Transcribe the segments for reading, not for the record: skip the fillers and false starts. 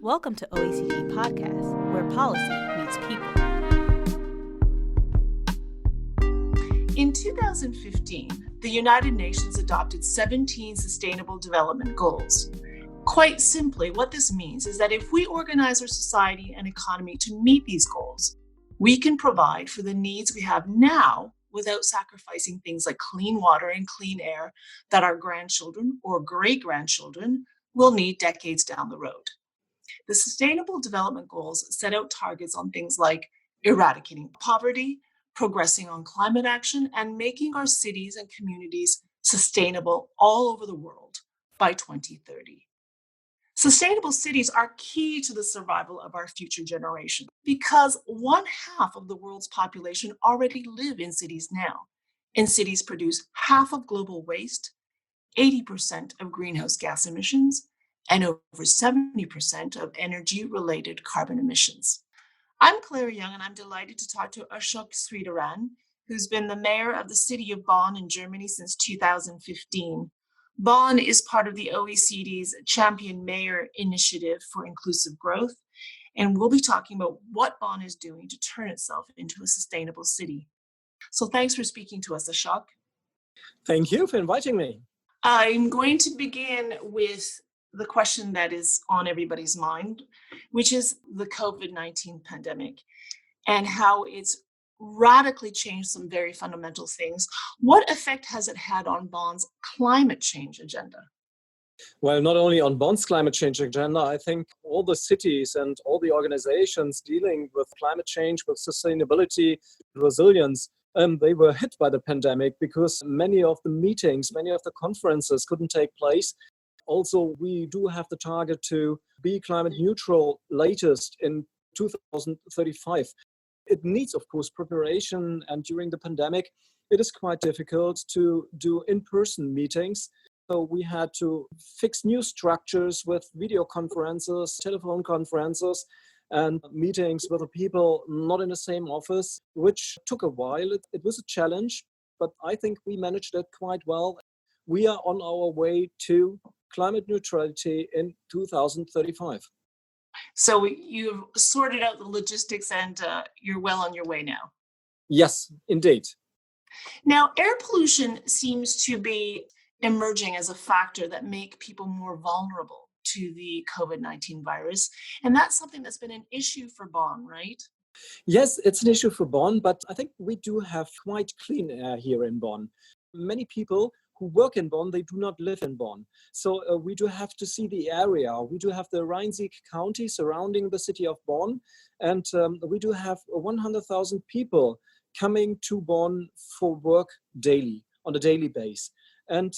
Welcome to OECD Podcast, where policy meets people. In 2015, the United Nations adopted 17 Sustainable Development Goals. Quite simply, what this means is that if we organize our society and economy to meet these goals, we can provide for the needs we have now without sacrificing things like clean water and clean air that our grandchildren or great-grandchildren will need decades down the road. The Sustainable Development Goals set out targets on things like eradicating poverty, progressing on climate action, and making our cities and communities sustainable all over the world by 2030. Sustainable cities are key to the survival of our future generation because 1/2 of the world's population already live in cities now, and cities produce half of global waste, 80% of greenhouse gas emissions, and over 70% of energy-related carbon emissions. I'm Clara Young, and I'm delighted to talk to Ashok Sridharan, who's been the mayor of the city of Bonn in Germany since 2015. Bonn is part of the OECD's Champion Mayor Initiative for Inclusive Growth, and we'll be talking about what Bonn is doing to turn itself into a sustainable city. So thanks for speaking to us, Ashok. Thank you for inviting me. I'm going to begin with the question that is on everybody's mind, which is the COVID-19 pandemic and how it's radically changed some very fundamental things. What effect has it had on Bonn's climate change agenda? Well, not only on Bonn's climate change agenda, I think all the cities and all the organizations dealing with climate change, with sustainability, resilience, they were hit by the pandemic because many of the meetings, many of the conferences couldn't take place. Also, we do have the target to be climate neutral latest in 2035. It needs, of course, preparation, and during the pandemic, it is quite difficult to do in-person meetings. So we had to fix new structures with video conferences, telephone conferences, and meetings with the people not in the same office, which took a while. It was a challenge, but I think we managed it quite well. We are on our way to climate neutrality in 2035. So you've sorted out the logistics and you're well on your way now. Yes, indeed. Now, air pollution seems to be emerging as a factor that make people more vulnerable to the COVID-19 virus. And that's something that's been an issue for Bonn, right? Yes, it's an issue for Bonn, but I think we do have quite clean air here in Bonn. Many people who work in Bonn, they do not live in Bonn. So we do have to see the area. We do have the Rhine-Sieg County surrounding the city of Bonn, and we do have 100,000 people coming to Bonn for work daily, on a daily basis. And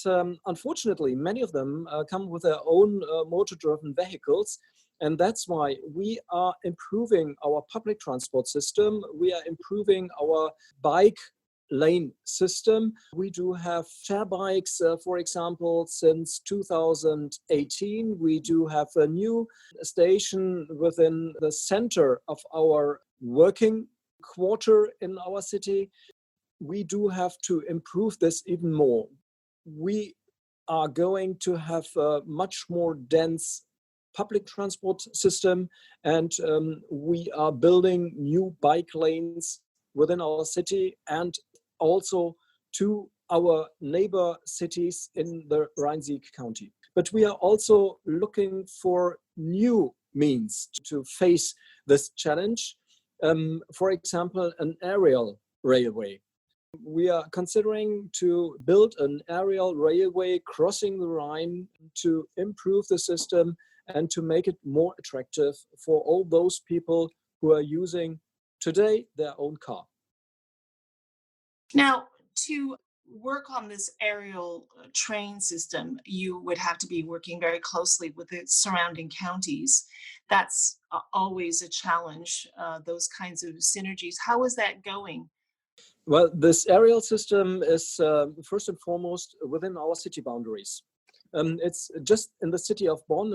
unfortunately, many of them come with their own motor-driven vehicles. And that's why we are improving our public transport system. We are improving our bike lane system. We do have share bikes, for example, since 2018. We do have a new station within the center of our working quarter in our city. We do have to improve this even more. We are going to have a much more dense public transport system, and we are building new bike lanes within our city and also to our neighbor cities in the Rhine-Sieg County. But we are also looking for new means to face this challenge. For example, an aerial railway. We are considering to build an aerial railway crossing the Rhine to improve the system and to make it more attractive for all those people who are using today their own car. Now, to work on this aerial train system, you would have to be working very closely with the surrounding counties. That's always a challenge, those kinds of synergies. How is that going? Well, this aerial system is first and foremost within our city boundaries. It's just in the city of Bonn,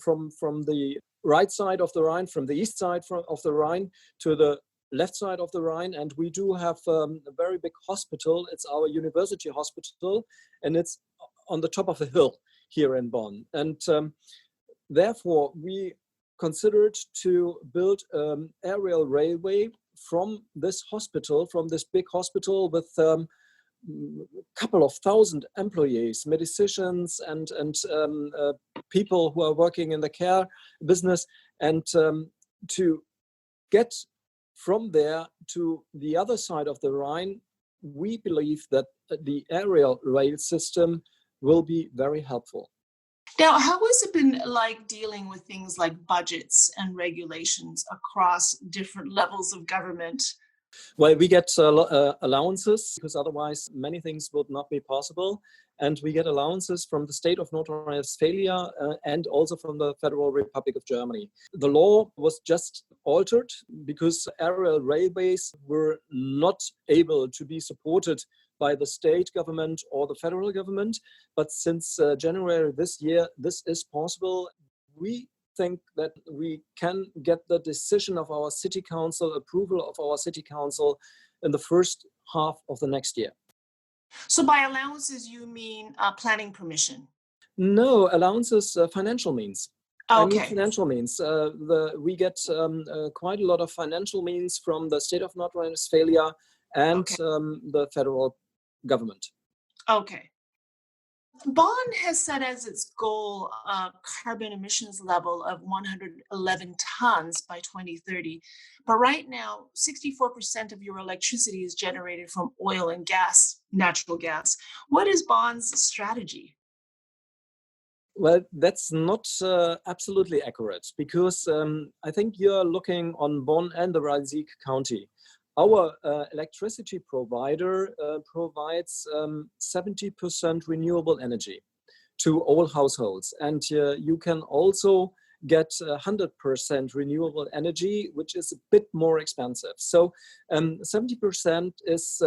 from the right side of the Rhine, from the east side of the Rhine to the left side of the Rhine, and we do have a very big hospital. It's our university hospital, and it's on the top of a hill here in Bonn. And therefore, we considered to build an aerial railway from this hospital, from this big hospital with couple of thousand employees, medicines and people who are working in the care business, and to get from there to the other side of the Rhine. We believe that the aerial rail system will be very helpful. Now, how has it been like dealing with things like budgets and regulations across different levels of government? Well, we get allowances because otherwise many things would not be possible. And we get allowances from the state of North Rhine-Westphalia and also from the Federal Republic of Germany. The law was just altered because aerial railways were not able to be supported by the state government or the federal government. But since January this year, this is possible. We think that we can get the decision of our city council, approval of our city council in the first half of the next year. So by allowances, you mean planning permission? No, allowances, financial means. Okay. I mean financial means. We get quite a lot of financial means from the state of North Rhine-Westphalia and the federal government. Okay. Bonn has set as its goal a carbon emissions level of 111 tons by 2030. But right now, 64% of your electricity is generated from oil and gas, natural gas. What is Bonn's strategy? Well, that's not absolutely accurate because I think you're looking on Bonn and the Rhein-Sieg County. Our electricity provider provides 70% renewable energy to all households. And you can also get 100% renewable energy, which is a bit more expensive. So 70% is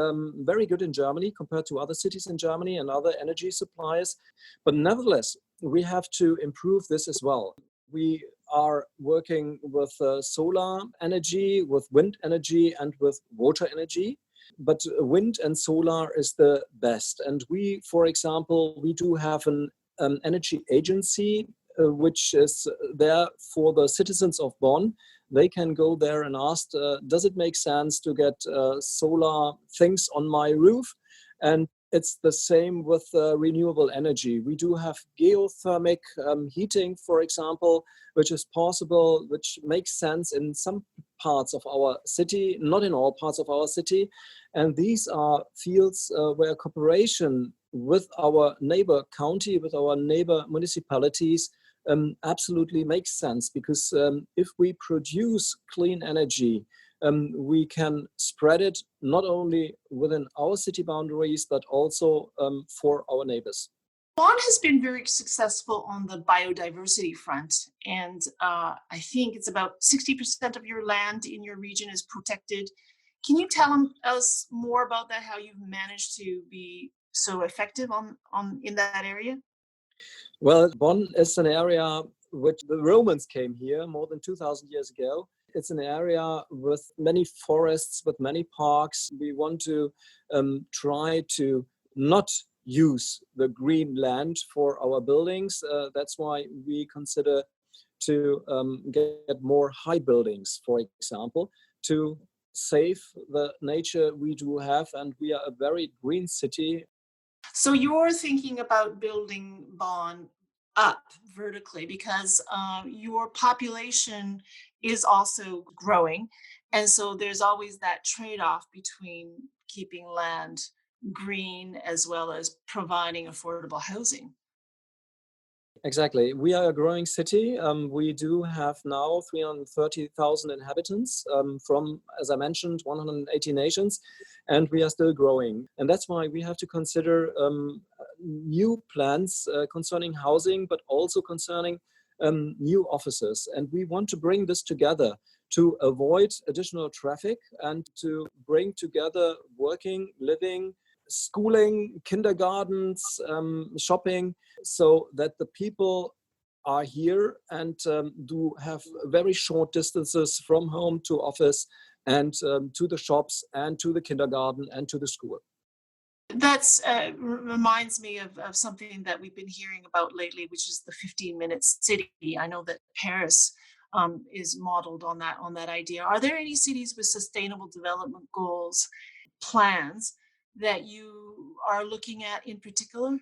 very good in Germany compared to other cities in Germany and other energy suppliers. But nevertheless, we have to improve this as well. We are working with solar energy, with wind energy, and with water energy. But wind and solar is the best. And we, for example, we do have an energy agency which is there for the citizens of Bonn. They can go there and ask, does it make sense to get solar things on my roof? And it's the same with renewable energy. We do have geothermic heating, for example, which is possible, which makes sense in some parts of our city, not in all parts of our city. And these are fields where cooperation with our neighbor county, with our neighbor municipalities, absolutely makes sense, because if we produce clean energy, we can spread it not only within our city boundaries, but also for our neighbors. Bonn has been very successful on the biodiversity front, and I think it's about 60% of your land in your region is protected. Can you tell us more about that, how you've managed to be so effective in that area? Well, Bonn is an area which the Romans came here more than 2,000 years ago. It's an area with many forests, with many parks. We want to try to not use the green land for our buildings. That's why we consider to get more high buildings, for example, to save the nature we do have. And we are a very green city. So you're thinking about building Bonn up vertically because your population is also growing. And so there's always that trade-off between keeping land green as well as providing affordable housing. Exactly. We are a growing city. We do have now 330,000 inhabitants from, as I mentioned, 180 nations, and we are still growing. And that's why we have to consider new plans concerning housing, but also concerning new offices. And we want to bring this together to avoid additional traffic and to bring together working, living, schooling, kindergartens, shopping, so that the people are here and do have very short distances from home to office and to the shops and to the kindergarten and to the school. That's reminds me of something that we've been hearing about lately, which is the 15-minute city. I know that Paris is modeled on that idea. Are there any cities with sustainable development goals plans that you are looking at in particular?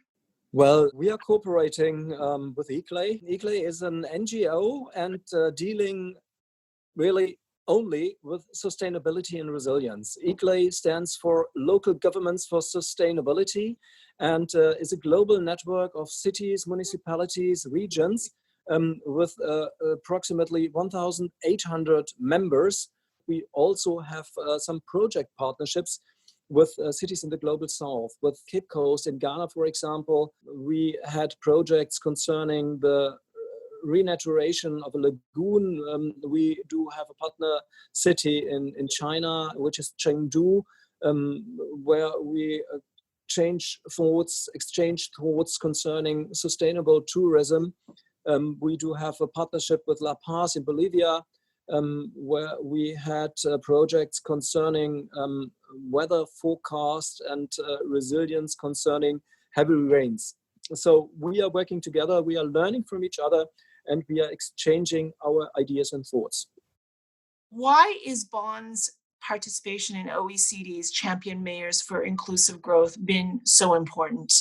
Well, we are cooperating with ICLEI. ICLEI is an NGO and dealing really only with sustainability and resilience. ICLEI stands for Local Governments for Sustainability and is a global network of cities, municipalities, regions with approximately 1,800 members. We also have some project partnerships with cities in the global south. With Cape Coast in Ghana, for example, we had projects concerning the renaturation of a lagoon. We do have a partner city in China, which is Chengdu, where we exchange thoughts concerning sustainable tourism. We do have a partnership with La Paz in Bolivia, where we had projects concerning weather forecast and resilience concerning heavy rains. So we are working together, we are learning from each other, and we are exchanging our ideas and thoughts. Why is Bonn's participation in OECD's Champion Mayors for Inclusive Growth been so important?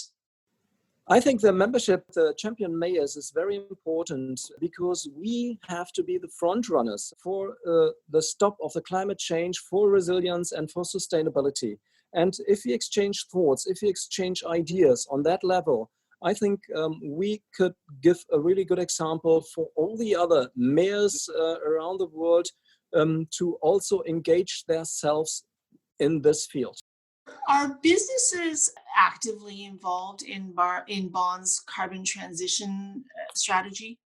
I think the membership, the Champion Mayors, is very important because we have to be the front runners for the stop of the climate change, for resilience and for sustainability. And if we exchange thoughts, if we exchange ideas on that level, I think we could give a really good example for all the other mayors around the world to also engage themselves in this field. Are businesses actively involved in Bonn's carbon transition strategy?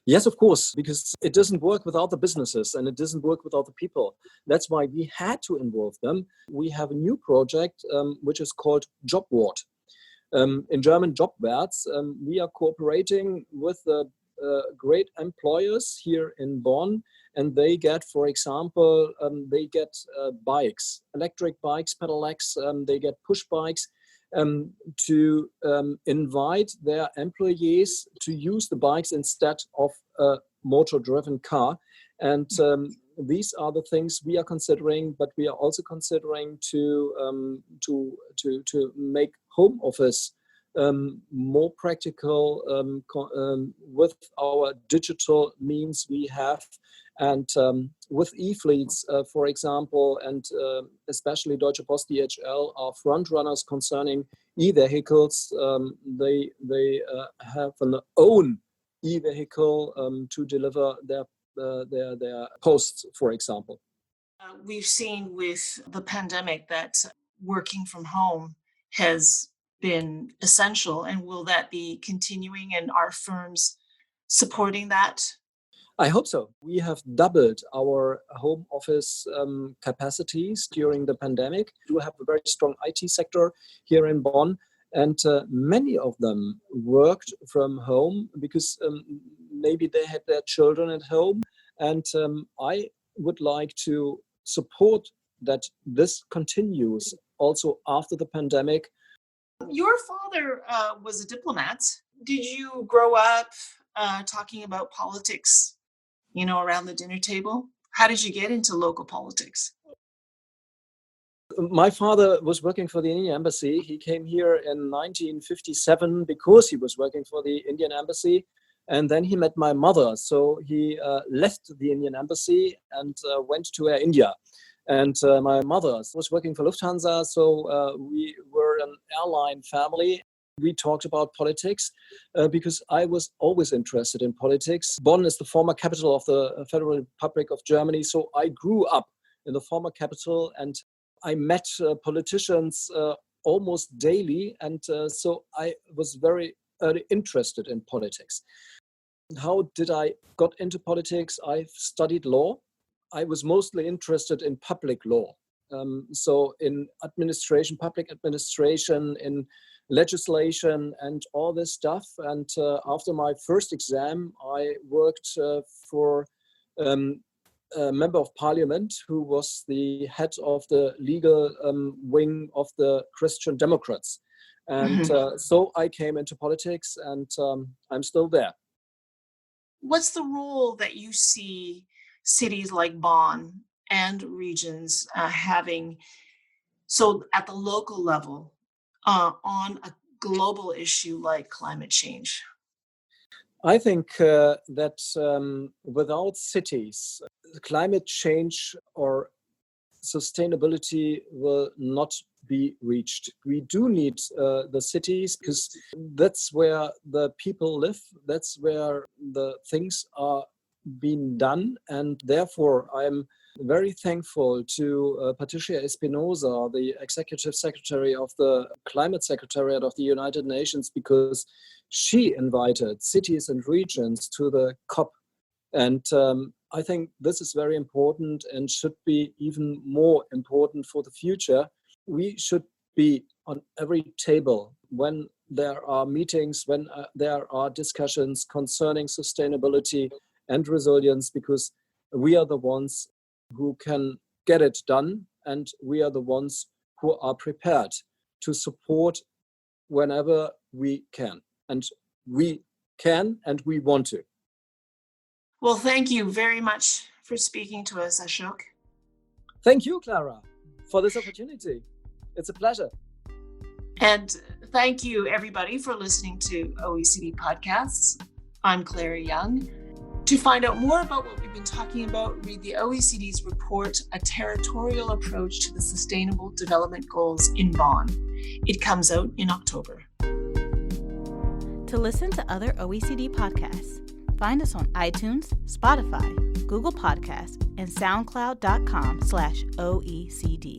Yes, of course, because it doesn't work without the businesses and it doesn't work without the people. That's why we had to involve them. We have a new project which is called JobWart. In German, Jobwärts. We are cooperating with great employers here in Bonn, and they get, for example, bikes, electric bikes, pedelecs, they get push bikes to invite their employees to use the bikes instead of a motor-driven car. And these are the things we are considering, but we are also considering to make home office more practical with our digital means we have, and with e-fleets, for example, and especially Deutsche Post DHL are front runners concerning e-vehicles. They have an own e-vehicle to deliver their posts, for example. We've seen with the pandemic that working from home has been essential, and will that be continuing, and are firms supporting that? I hope so. We have doubled our home office capacities during the pandemic. We do have a very strong IT sector here in Bonn, and many of them worked from home because maybe they had their children at home. And I would like to support that this continues also after the pandemic. Your father was a diplomat. Did you grow up talking about politics, around the dinner table? How did you get into local politics? My father was working for the Indian Embassy. He came here in 1957 because he was working for the Indian Embassy. And then he met my mother. So he left the Indian Embassy and went to Air India. And my mother was working for Lufthansa. So we were an airline family. We talked about politics because I was always interested in politics. Bonn is the former capital of the Federal Republic of Germany. So I grew up in the former capital, and I met politicians almost daily. And so I was very early interested in politics. How did I got into politics? I studied law. I was mostly interested in public law. So in administration, public administration, in legislation and all this stuff. And after my first exam, I worked for a member of parliament who was the head of the legal wing of the Christian Democrats. And so I came into politics, and I'm still there. what's the role that you see cities like Bonn and regions having, so at the local level, on a global issue like climate change? I think that without cities, climate change or sustainability will not be reached. We do need the cities because that's where the people live, that's where the things are being done. And therefore, I'm very thankful to Patricia Espinosa, the Executive Secretary of the Climate Secretariat of the United Nations, because she invited cities and regions to the COP. And I think this is very important and should be even more important for the future. We should be on every table when there are meetings, when there are discussions concerning sustainability and resilience, because we are the ones who can get it done, and we are the ones who are prepared to support whenever we can. And we can and we want to. Well, thank you very much for speaking to us, Ashok. Thank you, Clara, for this opportunity. It's a pleasure. And thank you, everybody, for listening to OECD Podcasts. I'm Clara Young. To find out more about what we've been talking about, read the OECD's report, A Territorial Approach to the Sustainable Development Goals in Bonn. It comes out in October. To listen to other OECD podcasts, find us on iTunes, Spotify, Google Podcasts, and SoundCloud.com/OECD.